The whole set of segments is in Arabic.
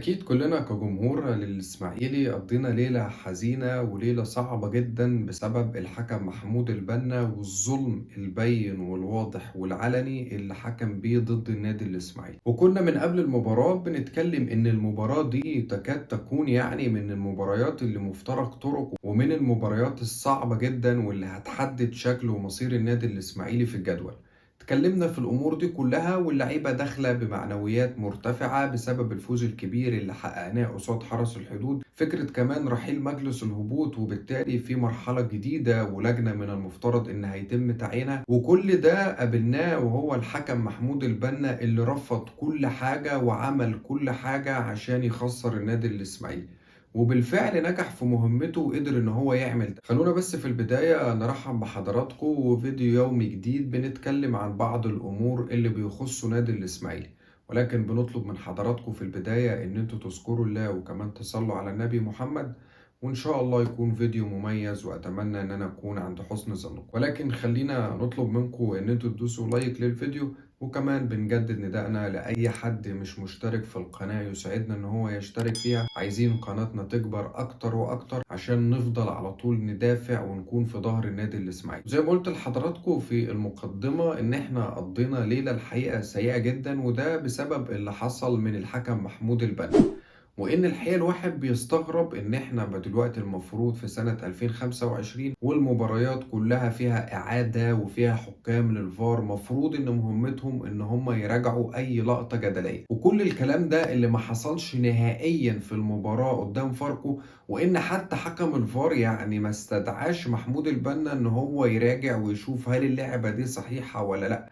أكيد كلنا كجمهور للإسماعيلي قضينا ليلة حزينة وليلة صعبة جدا بسبب الحكم محمود البنا والظلم البين والواضح والعلني اللي حكم بيه ضد النادي الإسماعيلي. وكنا من قبل المباراة بنتكلم إن المباراة دي تكاد تكون من المباريات اللي مفترق طرق ومن المباريات الصعبة جدا واللي هتحدد شكل ومصير النادي الإسماعيلي في الجدول. اتكلمنا في الأمور دي كلها واللعيبة داخلة بمعنويات مرتفعة بسبب الفوز الكبير اللي حققناه قصاد حرس الحدود. فكرة كمان رحيل مجلس الهبوط وبالتالي في مرحلة جديدة ولجنة من المفترض إن هيتم تعيينها، وكل ده قابلناه وهو الحكم محمود البنا اللي رفض كل حاجة وعمل كل حاجة عشان يخسر النادي الإسماعيلي. وبالفعل نجح في مهمته وقدر ان هو يعمل ده. خلونا بس في البداية نرحب بحضراتكم وفيديو يومي جديد بنتكلم عن بعض الامور اللي بيخصوا نادي الاسماعيلي، ولكن بنطلب من حضراتكم في البداية ان انتوا تذكروا الله وكمان تصلوا على النبي محمد، وان شاء الله يكون فيديو مميز واتمنى ان انا اكون عند حسن ظنكم. ولكن خلينا نطلب منكم ان انتوا تدوسوا لايك للفيديو، وكمان بندد ندائنا لأي حد مش مشترك في القناة يسعدنا إن هو يشترك فيها. عايزين قناتنا تكبر أكتر وأكتر عشان نفضل على طول ندافع ونكون في ظهر النادي الإسماعيلي. زي ما قلت لحضراتكم في المقدمة إن إحنا قضينا ليلة الحقيقة سيئة جدا، وده بسبب اللي حصل من الحكم محمود البنا. وإن الحقيقة الواحد بيستغرب إن إحنا دلوقتي المفروض في سنة 2025 والمباريات كلها فيها إعادة وفيها حكام للفار، مفروض إن مهمتهم إن هم يراجعوا أي لقطة جدلية، وكل الكلام ده اللي ما حصلش نهائيا في المباراة قدام فاركو. وإن حتى حكم الفار ما استدعاش محمود البنا إن هو يراجع ويشوف هل اللعبة دي صحيحة ولا لأ.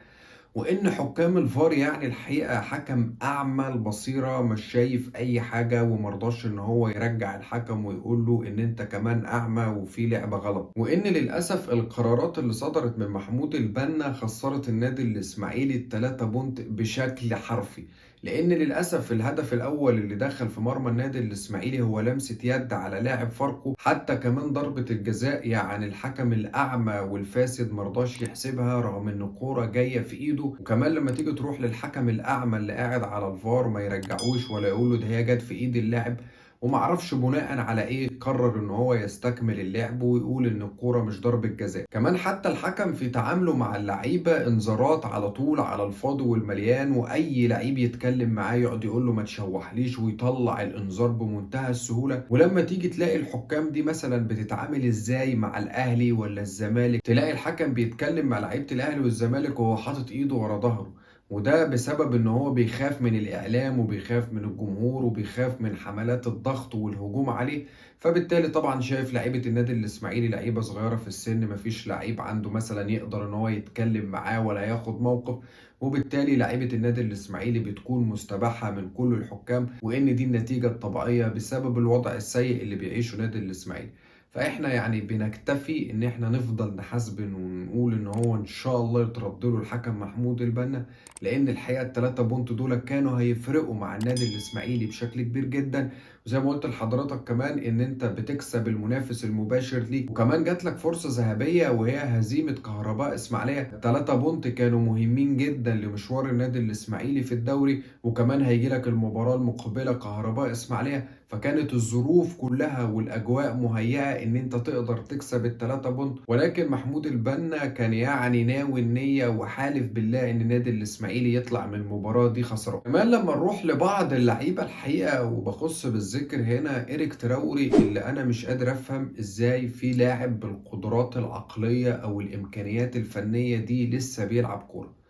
وإن حكام الفار الحقيقة حكم أعمى البصيرة مش شايف أي حاجة ومرضاش إن هو يرجع الحكم ويقول له إن أنت كمان أعمى وفي لعبة غلط. وإن للأسف القرارات اللي صدرت من محمود البنا خسرت النادي الإسماعيلي التلاتة بونت بشكل حرفي، لأن للأسف الهدف الأول اللي دخل في مرمى النادي الإسماعيلي هو لمسة يد على لاعب فاركو. حتى كمان ضربة الجزاء الحكم الأعمى والفاسد مرضاش يحسبها رغم إن الكورة جاية في إيده. وكمان لما تيجي تروح للحكم الأعمى اللي قاعد على الفار ما يرجعوش ولا يقوله ده هي جت في إيد اللاعب، ومعرفش بناء على ايه قرر ان هو يستكمل اللعب ويقول ان الكورة مش ضربة جزاء. كمان حتى الحكم في تعامله مع اللعيبة انذارات على طول على الفاضي والمليان، واي لعيب يتكلم معاه يقعد يقول له ما تشوحليش ويطلع الانذار بمنتهى السهولة. ولما تيجي تلاقي الحكام دي مثلا بتتعامل ازاي مع الاهلي ولا الزمالك، تلاقي الحكم بيتكلم مع لعيبة الاهلي والزمالك وهو حاطط ايده ورا ظهره، وده بسبب ان هو بيخاف من الاعلام وبيخاف من الجمهور وبيخاف من حملات الضغط والهجوم عليه. فبالتالي طبعا شايف لعيبه النادي الاسماعيلي لعيبه صغيره في السن، مفيش لعيب عنده مثلا يقدر ان هو يتكلم معاه ولا ياخد موقف، وبالتالي لعيبه النادي الاسماعيلي بتكون مستباحه من كل الحكام، وان دي النتيجه الطبيعيه بسبب الوضع السيء اللي بيعيشه نادي الاسماعيلي. فاحنا بنكتفي ان احنا نفضل نحاسبن ونقول ان هو ان شاء الله يترد له الحكم محمود البنا، لان الحقيقه الثلاثه بونت دول كانوا هيفرقوا مع النادي الاسماعيلي بشكل كبير جدا. وزي ما قلت لحضرتك كمان ان انت بتكسب المنافس المباشر ليك، وكمان جات لك فرصه ذهبيه وهي هزيمه كهرباء اسماعيليه. الثلاثه بونت كانوا مهمين جدا لمشوار النادي الاسماعيلي في الدوري، وكمان هيجي لك المباراه المقبله كهرباء اسماعيليه، فكانت الظروف كلها والاجواء مهيئه ان انت تقدر تكسب الثلاثه بونت. ولكن محمود البنا كان ناوي النيه وحالف بالله ان النادي الاسماعيلي يطلع من المباراه دي خسران. كمان لما نروح لبعض اللعيبه الحقيقه، وبخص بالذكر هنا إيريك تراوري، اللي انا مش قادر افهم ازاي في لاعب بالقدرات العقليه او الامكانيات الفنيه دي لسه بيلعب كوره.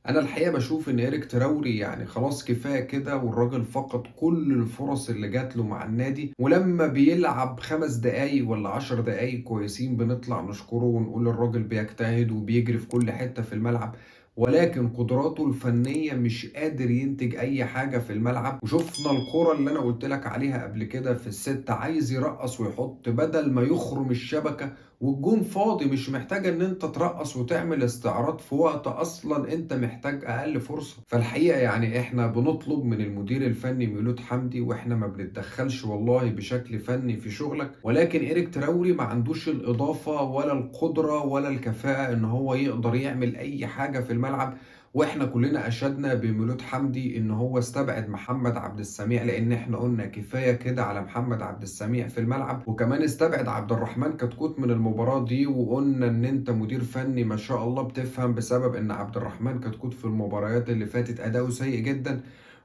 انا الحقيقه بشوف ان إيريك تراوري خلاص كفايه كده، والراجل فقد كل الفرص اللي جات له مع النادي. ولما بيلعب 5 دقايق ولا 10 دقايق كويسين بنطلع نشكره ونقول الراجل بيجتهد وبيجري في كل حته في الملعب، ولكن قدراته الفنيه مش قادر ينتج اي حاجه في الملعب. وشفنا الكره اللي انا قلت لك عليها قبل كده في الست، عايز يرقص ويحط بدل ما يخرم الشبكه والجون فاضي، مش محتاجة ان انت ترقص وتعمل استعراض في وقت اصلا انت محتاج اقل فرصة. فالحقيقة احنا بنطلب من المدير الفني ميلود حمدي، واحنا ما بنتدخلش والله بشكل فني في شغلك، ولكن إيريك تراوري ما عندوش الاضافة ولا القدرة ولا الكفاءة ان هو يقدر يعمل اي حاجة في الملعب. واحنا كلنا اشدنا بميلود حمدي ان هو استبعد محمد عبد السميع، لان احنا قلنا كفايه كده على محمد عبد السميع في الملعب. وكمان استبعد عبد الرحمن كتكوت من المباراه دي، وقلنا ان انت مدير فني ما شاء الله بتفهم، بسبب ان عبد الرحمن كتكوت في المباريات اللي فاتت اداؤه سيء جدا.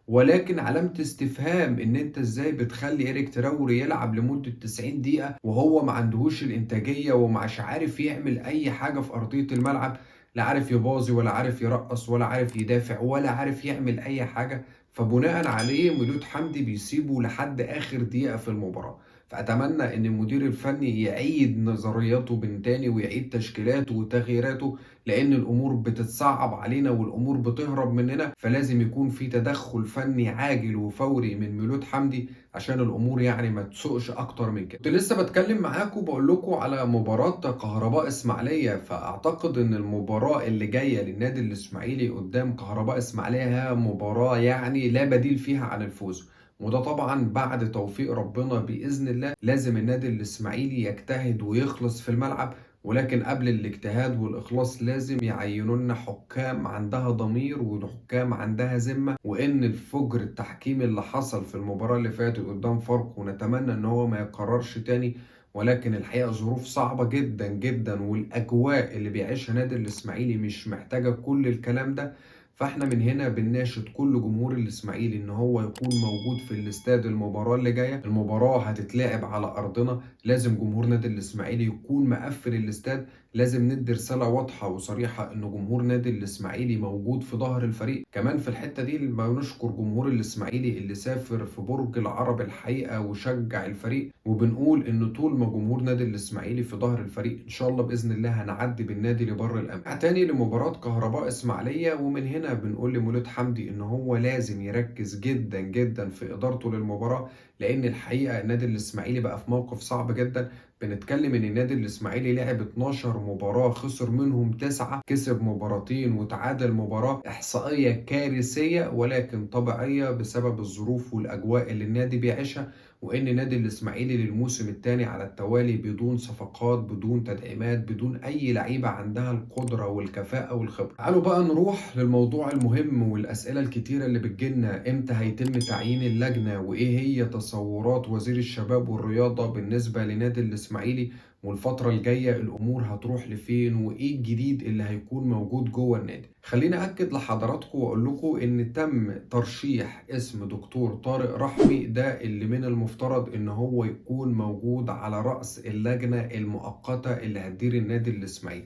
ولكن علامة استفهام ان انت ازاي بتخلي ايريك تراوري يلعب لمدة 90 دقيقة وهو ما عندهوش الانتاجية ومش عارف يعمل اي حاجة في ارضية الملعب. لا عارف يباظي ولا عارف يرقص ولا عارف يدافع ولا عارف يعمل اي حاجة. فبناء عليه ميلود حمدي بيسيبه لحد اخر دقيقة في المباراة. فأتمنى إن المدير الفني يعيد نظرياته من تاني ويعيد تشكيلاته وتغييراته، لأن الأمور بتتصعب علينا والأمور بتهرب مننا. فلازم يكون في تدخل فني عاجل وفوري من ميلود حمدي عشان الأمور يعني ما تسوقش أكتر من كده. كنت لسه بتكلم معاكم بقول لكم على مباراة كهرباء إسماعيلية، فأعتقد إن المباراة اللي جاية للنادي الإسماعيلي قدام كهرباء إسماعيلية هي مباراة يعني لا بديل فيها عن الفوز. وده طبعا بعد توفيق ربنا بإذن الله. لازم النادي الإسماعيلي يجتهد ويخلص في الملعب، ولكن قبل الاجتهاد والإخلاص لازم يعينوا لنا حكام عندها ضمير وحكام عندها ذمة. وإن الفجر التحكيمي اللي حصل في المباراة اللي فاتت قدام فاركو ونتمنى إن هو ما يكررش تاني. ولكن الحقيقة ظروف صعبة جدا جدا، والأجواء اللي بيعيشها نادي الإسماعيلي مش محتاجة كل الكلام ده. فاحنا من هنا بنناشد كل جمهور الإسماعيلي إن هو يكون موجود في الاستاد المباراة اللي جاية. المباراة هتتلعب على أرضنا، لازم جمهور نادي الإسماعيلي يكون مقفل الاستاد. لازم ندي رسالة واضحة وصريحة إن جمهور نادي الإسماعيلي موجود في ظهر الفريق. كمان في الحتة دي بنشكر جمهور الإسماعيلي اللي سافر في برج العرب الحقيقة وشجع الفريق، وبنقول إن طول ما جمهور نادي الإسماعيلي في ظهر الفريق إن شاء الله بإذن الله هنعدي بالنادي لبر الأمان. تاني لمباراة كهرباء إسماعيلية، ومن هنا بنقول لمولود حمدي إن هو لازم يركز جدا جدا في إدارته للمباراة، لأن الحقيقة النادي الإسماعيلي بقى في موقف صعب جدا. بنتكلم ان النادي الاسماعيلي لعب 12 مباراة خسر منهم 9، كسب مباراتين وتعادل مباراة. احصائية كارثية ولكن طبيعية بسبب الظروف والاجواء اللي النادي بيعيشها. وان النادي الاسماعيلي للموسم الثاني على التوالي بدون صفقات بدون تدعيمات بدون اي لعيبة عندها القدرة والكفاءة والخبرة. تعالوا بقى نروح للموضوع المهم والاسئلة الكتيرة اللي بتجيلنا: امتى هيتم تعيين اللجنة؟ وايه هي تصورات وزير الشباب والرياضة بالنسبة لنادي الاسماعيلي؟ والفترة الجاية الأمور هتروح لفين؟ وإيه الجديد اللي هيكون موجود جوه النادي؟ خليني أكد لحضراتكم وأقول لكم إن تم ترشيح اسم دكتور طارق رحمي، ده اللي من المفترض إن هو يكون موجود على رأس اللجنة المؤقتة اللي هتدير النادي الإسماعيلي.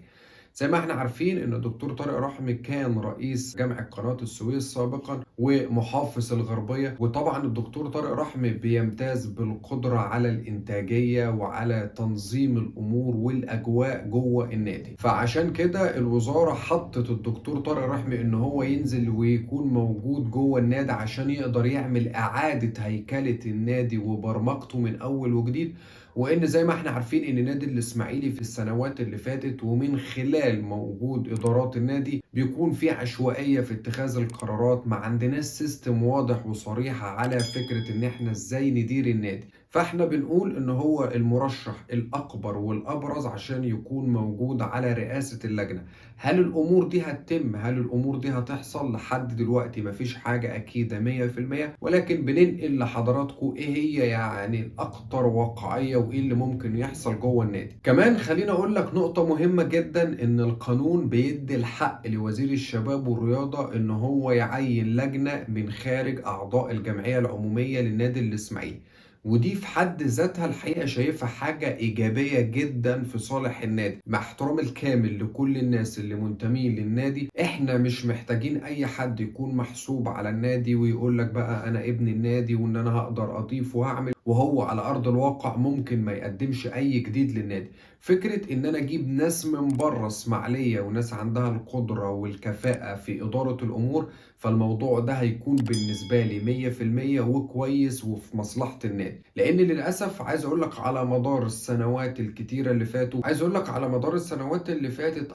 زي ما احنا عارفين ان الدكتور طارق رحمي كان رئيس جامعة قناة السويس سابقا ومحافظ الغربية. وطبعا الدكتور طارق رحمي بيمتاز بالقدرة على الانتاجية وعلى تنظيم الامور والاجواء جوه النادي. فعشان كده الوزارة حطت الدكتور طارق رحمي ان هو ينزل ويكون موجود جوه النادي عشان يقدر يعمل اعادة هيكلة النادي وبرمجته من اول وجديد. وان زي ما احنا عارفين ان نادي الاسماعيلي في السنوات اللي فاتت ومن خلال موجود ادارات النادي بيكون في عشوائية في اتخاذ القرارات، ما عندناش سيستم واضح وصريح على فكرة ان احنا ازاي ندير النادي. فاحنا بنقول ان هو المرشح الاكبر والابرز عشان يكون موجود على رئاسة اللجنة. هل الامور دي هتتم؟ هل الامور دي هتحصل؟ لحد دلوقتي مفيش حاجة اكيدة 100%، ولكن بننقل لحضراتكم ايه هي يعني الاكتر واقعية وايه اللي ممكن يحصل جوه النادي. كمان خليني اقول لك نقطة مهمة جدا: ان القانون بيدي الحق لوزير الشباب والرياضة ان هو يعين لجنة من خارج اعضاء الجمعية العمومية للنادي الاسماعيلي. ودي في حد ذاتها الحقيقة شايفها حاجة إيجابية جدا في صالح النادي. مع احترام الكامل لكل الناس اللي منتمين للنادي، احنا مش محتاجين أي حد يكون محسوب على النادي ويقول لك بقى أنا ابن النادي وإن أنا هقدر أضيف وهعمل، وهو على أرض الواقع ممكن ما يقدمش أي جديد للنادي. فكرة إن أنا أجيب ناس من بره إسماعيلية وناس عندها القدرة والكفاءة في إدارة الأمور، فالموضوع ده هيكون بالنسبة لي 100% وكويس وفي مصلحة النادي. لأن للأسف عايز أقول لك على مدار السنوات الكتيرة اللي فاتوا،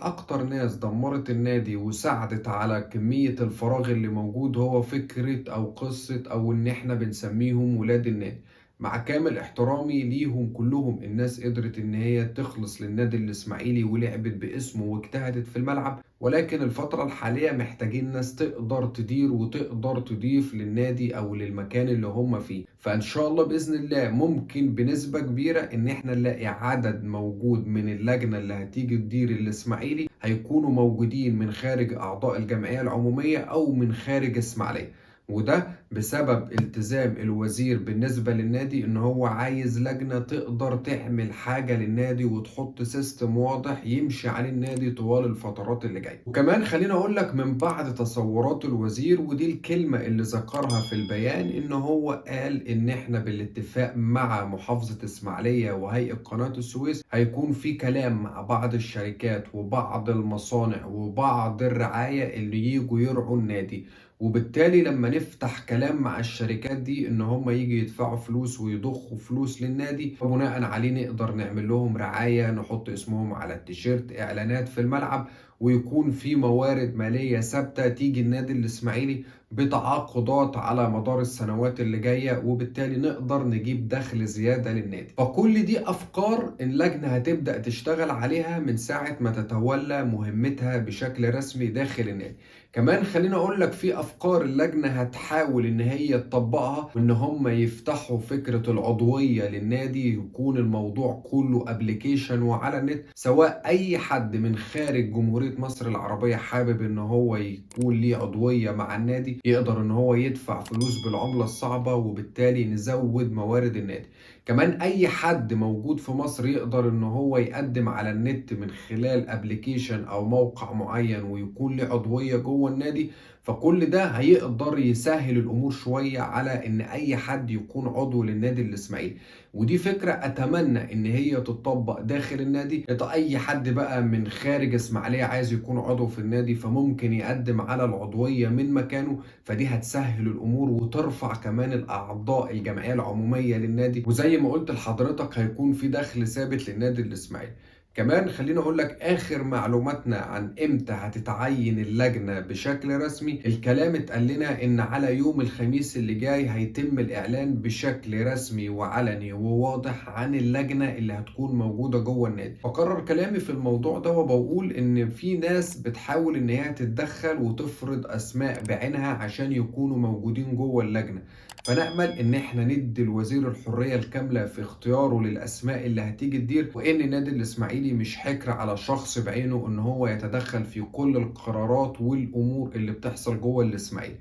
أكتر ناس دمرت النادي وساعدت على كمية الفراغ اللي موجود هو فكرة أو قصة أو إن إحنا بنسميهم ولاد النادي. مع كامل احترامي ليهم كلهم، الناس قدرت ان هي تخلص للنادي الاسماعيلي ولعبت باسمه واجتهدت في الملعب، ولكن الفترة الحالية محتاجين ناس تقدر تدير وتقدر تضيف للنادي او للمكان اللي هم فيه. فان شاء الله باذن الله ممكن بنسبة كبيرة ان احنا نلاقي عدد موجود من اللجنة اللي هتيجي تدير الاسماعيلي هيكونوا موجودين من خارج اعضاء الجمعية العمومية او من خارج اسماعيلية. وده بسبب التزام الوزير بالنسبة للنادي ان هو عايز لجنة تقدر تعمل حاجة للنادي وتحط سيستم واضح يمشي عليه النادي طوال الفترات اللي جاية. وكمان خليني اقول لك من بعد تصورات الوزير، ودي الكلمة اللي ذكرها في البيان، ان هو قال ان احنا بالاتفاق مع محافظة اسماعيلية وهيئة قناة السويس هيكون في كلام مع بعض الشركات وبعض المصانع وبعض الرعاية اللي يجوا يرعوا النادي، وبالتالي لما نفتح كلام مع الشركات دي ان هم يجي يدفعوا فلوس ويضخوا فلوس للنادي، فبناء عليه نقدر نعمل لهم رعاية، نحط اسمهم على التيشيرت، اعلانات في الملعب، ويكون في موارد مالية ثابتة تيجي النادي الاسماعيلي بتعاقدات على مدار السنوات اللي جاية، وبالتالي نقدر نجيب دخل زيادة للنادي. فكل دي أفكار اللجنة هتبدأ تشتغل عليها من ساعة ما تتولى مهمتها بشكل رسمي داخل النادي. كمان خليني اقول لك في افكار اللجنه هتحاول ان هي تطبقها، وان هم يفتحوا فكره العضويه للنادي، يكون الموضوع كله ابلكيشن وعلى النت، سواء اي حد من خارج جمهوريه مصر العربيه حابب ان هو يكون ليه عضويه مع النادي يقدر ان هو يدفع فلوس بالعمله الصعبه، وبالتالي نزود موارد النادي. كمان اي حد موجود في مصر يقدر ان هو يقدم على النت من خلال ابلكيشن او موقع معين ويكون له عضوية جوه النادي. فكل ده هيقدر يسهل الامور شوية على ان اي حد يكون عضو للنادي الاسماعيلي. ودي فكرة اتمنى ان هي تطبق داخل النادي. اي حد بقى من خارج اسماعيلية عايز يكون عضو في النادي فممكن يقدم على العضوية من مكانه، فدي هتسهل الامور وترفع كمان الاعضاء الجمعية العمومية للنادي، وزي ما قلت لحضرتك هيكون في دخل ثابت للنادي الاسماعيلي. كمان خليني اقول لك اخر معلوماتنا عن امتى هتتعين اللجنة بشكل رسمي. الكلام اتقال لنا ان على يوم الخميس اللي جاي هيتم الاعلان بشكل رسمي وعلني وواضح عن اللجنة اللي هتكون موجودة جوه النادي. بكرر كلامي في الموضوع ده وبقول ان في ناس بتحاول ان هي تتدخل وتفرض اسماء بعينها عشان يكونوا موجودين جوه اللجنة، فنأمل ان احنا ندي الوزير الحرية الكاملة في اختياره للاسماء اللي هتيجي تدير، وان النادي الاسماعيلي مش حكر على شخص بعينه ان هو يتدخل في كل القرارات والامور اللي بتحصل جوه الاسماعيلي.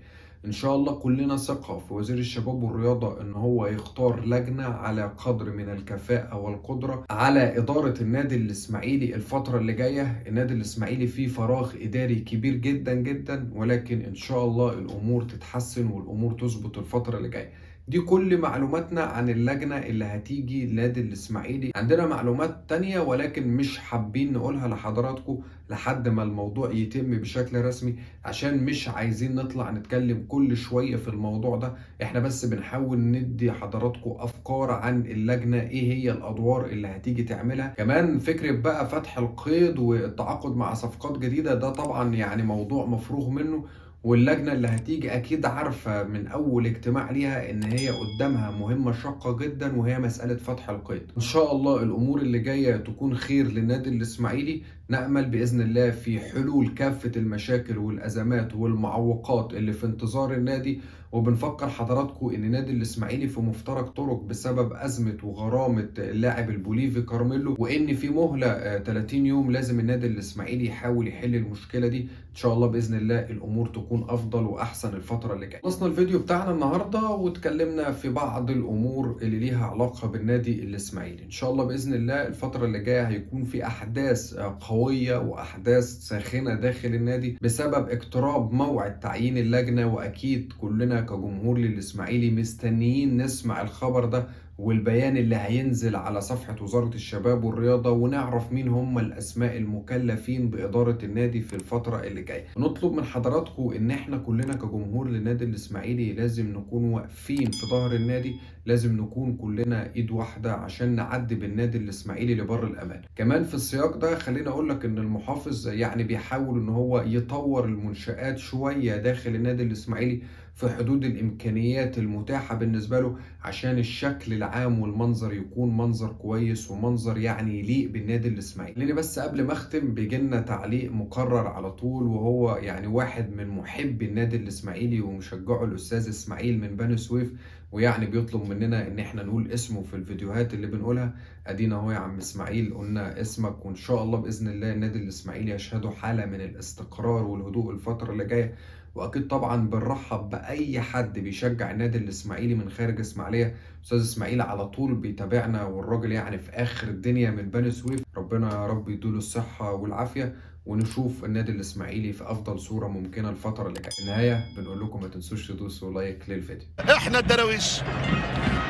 ان شاء الله كلنا ثقة في وزير الشباب والرياضة ان هو يختار لجنة على قدر من الكفاءة والقدرة على ادارة النادي الاسماعيلي الفترة اللي جاية. النادي الاسماعيلي فيه فراغ اداري كبير جدا جدا، ولكن ان شاء الله الامور تتحسن والامور تظبط الفترة اللي جاية. دي كل معلوماتنا عن اللجنة اللي هتيجي النادي الإسماعيلي. عندنا معلومات تانية ولكن مش حابين نقولها لحضراتكم لحد ما الموضوع يتم بشكل رسمي، عشان مش عايزين نطلع نتكلم كل شوية في الموضوع ده. احنا بس بنحاول ندي حضراتكم أفكار عن اللجنة، ايه هي الأدوار اللي هتيجي تعملها. كمان فكرة بقى فتح القيد والتعاقد مع صفقات جديدة ده طبعا يعني موضوع مفروغ منه، واللجنة اللي هتيجي أكيد عارفة من أول اجتماع ليها إن هي قدامها مهمة شاقة جدا، وهي مسألة فتح القيد. إن شاء الله الأمور اللي جاية تكون خير للنادي الإسماعيلي. نأمل بإذن الله في حلول كافة المشاكل والأزمات والمعوقات اللي في انتظار النادي. وبنفكر حضراتكم إن نادي الإسماعيلي في مفترق طرق بسبب أزمة وغرامة اللاعب البوليفي كارميلو، وإن في مهلة 30 يوم لازم النادي الإسماعيلي يحاول يحل المشكلة دي. إن شاء الله بإذن الله الأمور تكون أفضل وأحسن الفترة اللي جاية. خلصنا الفيديو بتاعنا النهاردة واتكلمنا في بعض الأمور اللي ليها علاقة بالنادي الإسماعيلي. إن شاء الله بإذن الله الفترة اللي جاية هيكون في أحداث قوية وأحداث ساخنة داخل النادي بسبب اقتراب موعد تعيين اللجنة، وأكيد كلنا كجمهور للإسماعيلي مستنيين نسمع الخبر ده والبيان اللي هينزل على صفحة وزارة الشباب والرياضة، ونعرف مين هم الأسماء المكلفين بإدارة النادي في الفترة اللي جاية. نطلب من حضراتكم إن احنا كلنا كجمهور للنادي الإسماعيلي لازم نكون واقفين في ظهر النادي، لازم نكون كلنا إيد واحدة عشان نعدي بالنادي الإسماعيلي لبر الأمان. كمان في السياق ده خلينا أقول لك إن المحافظ يعني بيحاول إن هو يطور المنشآت شوية داخل النادي الإسماعيلي، في حدود الإمكانيات المتاحة بالنسبة له، عشان الشكل العام والمنظر يكون منظر كويس ومنظر يعني يليق بالنادي الإسماعيلي. خليني بس قبل ما أختم بيجي لنا تعليق مكرر على طول، وهو يعني واحد من محبي النادي الإسماعيلي ومشجعه الأستاذ إسماعيل من بني سويف، ويعني بيطلب مننا إن إحنا نقول اسمه في الفيديوهات اللي بنقولها. أدينا أهو يا عم إسماعيل قلنا اسمك، وإن شاء الله بإذن الله النادي الإسماعيلي يشهده حالة من الاستقرار والهدوء الفترة اللي جاية. وأكيد طبعا بنرحب بأي حد بيشجع النادي الإسماعيلي من خارج إسماعيلية. أستاذ إسماعيل على طول بيتابعنا، والراجل يعني في آخر الدنيا من بني سويف. ربنا يا رب يديله الصحة والعافية، ونشوف النادي الإسماعيلي في أفضل صورة ممكنة الفترة اللي جاية. في النهاية بنقول لكم ما تنسوش تدوسوا لايك للفيديو. احنا الدراويش،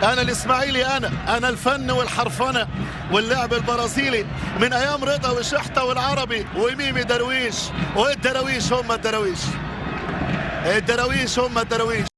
انا الاسماعيلي، انا الفن والحرفنه واللعب البرازيلي من ايام رضا وشحته والعربي وميمي درويش، والدراويش هم الدراويش، الدراويش هم الدراويش.